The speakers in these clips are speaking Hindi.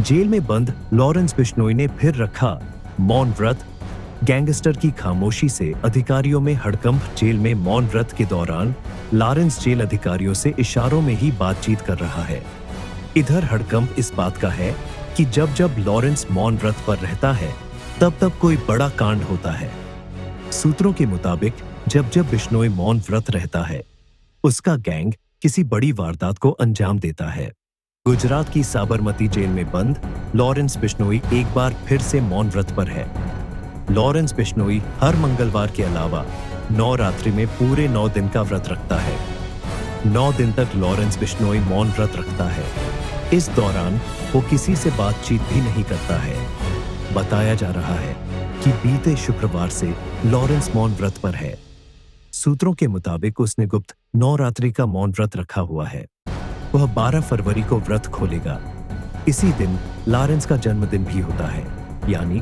जेल में बंद लॉरेंस बिश्नोई ने फिर रखा मौन व्रत। गैंगस्टर की खामोशी से अधिकारियों में हड़कंप। जेल में मौन व्रत के दौरान लॉरेंस जेल अधिकारियों से इशारों में ही बातचीत कर रहा है। इधर हड़कंप इस बात का है कि जब जब लॉरेंस मौन व्रत पर रहता है तब तब कोई बड़ा कांड होता है। सूत्रों के मुताबिक जब जब बिश्नोई मौन व्रत रहता है उसका गैंग किसी बड़ी वारदात को अंजाम देता है। गुजरात की साबरमती जेल में बंद लॉरेंस बिश्नोई एक बार फिर से मौन व्रत पर है। लॉरेंस बिश्नोई हर मंगलवार के अलावा नवरात्रि में पूरे 9 दिन का व्रत रखता है। 9 दिन तक लॉरेंस बिश्नोई मौन व्रत रखता है। इस दौरान वो किसी से बातचीत भी नहीं करता है। बताया जा रहा है कि बीते शुक्रवार से लॉरेंस मौन व्रत पर है। सूत्रों के मुताबिक उसने गुप्त नवरात्रि का मौन व्रत रखा हुआ है। वह 12 फरवरी को व्रत खोलेगा। इसी दिन लॉरेंस का जन्मदिन भी होता है, यानी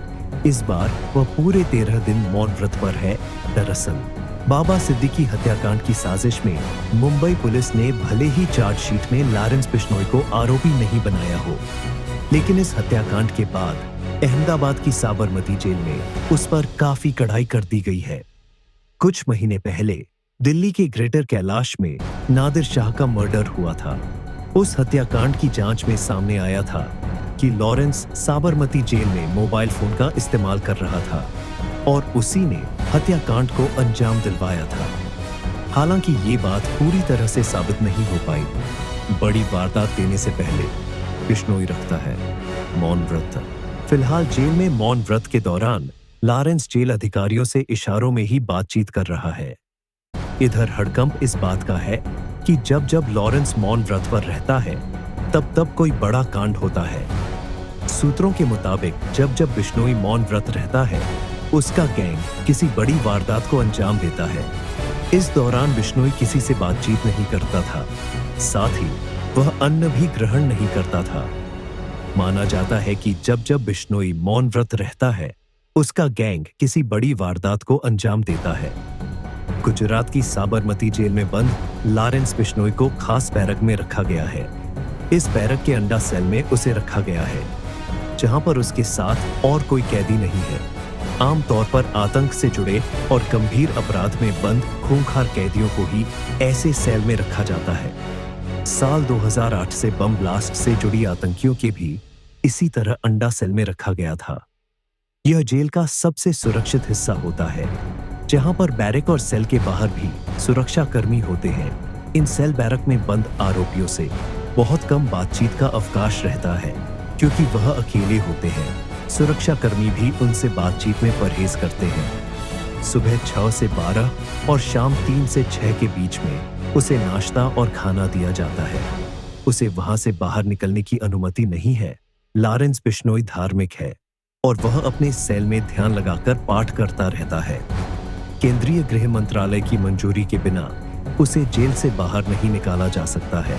इस बार वह पूरे 13 दिन मौन व्रत पर है। दरअसल बाबा सिद्दीकी हत्याकांड की साजिश में मुंबई पुलिस ने भले ही चार्जशीट में लॉरेंस बिश्नोई को आरोपी नहीं बनाया हो, लेकिन इस हत्याकांड के बाद अहमदाबाद की साबरमती जेल में उस पर काफी कड़ाई कर दी गई है। कुछ महीने पहले दिल्ली के ग्रेटर कैलाश में नादिर शाह का मर्डर हुआ था। उस हत्याकांड की जांच में सामने आया था कि लॉरेंस साबरमती जेल में मोबाइल फोन का इस्तेमाल कर रहा था और उसी ने हत्याकांड को अंजाम दिलवाया था। हालांकि ये बात पूरी तरह से साबित नहीं हो पाई। बड़ी वारदात देने से पहले बिश्नोई रखता है मौन व्रत। फिलहाल जेल में मौन व्रत के दौरान लॉरेंस जेल अधिकारियों से इशारों में ही बातचीत कर रहा है। इधर हड़कंप इस बात का है कि जब जब लॉरेंस मौन व्रत पर रहता है तब तब कोई बड़ा कांड होता है। सूत्रों के मुताबिक जब जब बिश्नोई मौन व्रत रहता है उसका गैंग किसी बड़ी वारदात को अंजाम देता है। इस दौरान बिश्नोई किसी से बातचीत नहीं करता था, साथ ही वह अन्न भी ग्रहण नहीं करता था। माना जाता है कि जब जब बिश्नोई मौन व्रत रहता है उसका गैंग किसी बड़ी वारदात को अंजाम देता है। गुजरात की साबरमती जेल में बंद लॉरेंस बिश्नोई को खास बैरक में रखा गया है। इस बैरक के अंडा सेल में उसे रखा गया है, जहां पर उसके साथ और कोई कैदी नहीं है। आमतौर पर आतंक से जुड़े और गंभीर अपराध में बंद खूंखार कैदियों को ही ऐसे सेल में रखा जाता है। साल 2008 से बम ब्लास्ट से जुड़ी आतंकियों के भी इसी तरह अंडा सेल में रखा गया था। यह जेल का सबसे सुरक्षित हिस्सा होता है, जहां पर बैरक और सेल के बाहर भी सुरक्षा कर्मी होते हैं। इन सेल बैरक में बंद आरोपियों से बहुत कम बातचीत का अवकाश रहता है, क्योंकि वह अकेले होते हैं। सुरक्षा कर्मी भी उनसे बातचीत में परहेज करते हैं। सुबह 6 से 12 और शाम 3 से 6 के बीच में उसे नाश्ता और खाना दिया जाता है। उसे वहां से बाहर निकलने की अनुमति नहीं है। लॉरेंस बिश्नोई धार्मिक है और वह अपने सेल में ध्यान लगाकर पाठ करता रहता है। केंद्रीय गृह मंत्रालय की मंजूरी के बिना उसे जेल से बाहर नहीं निकाला जा सकता है।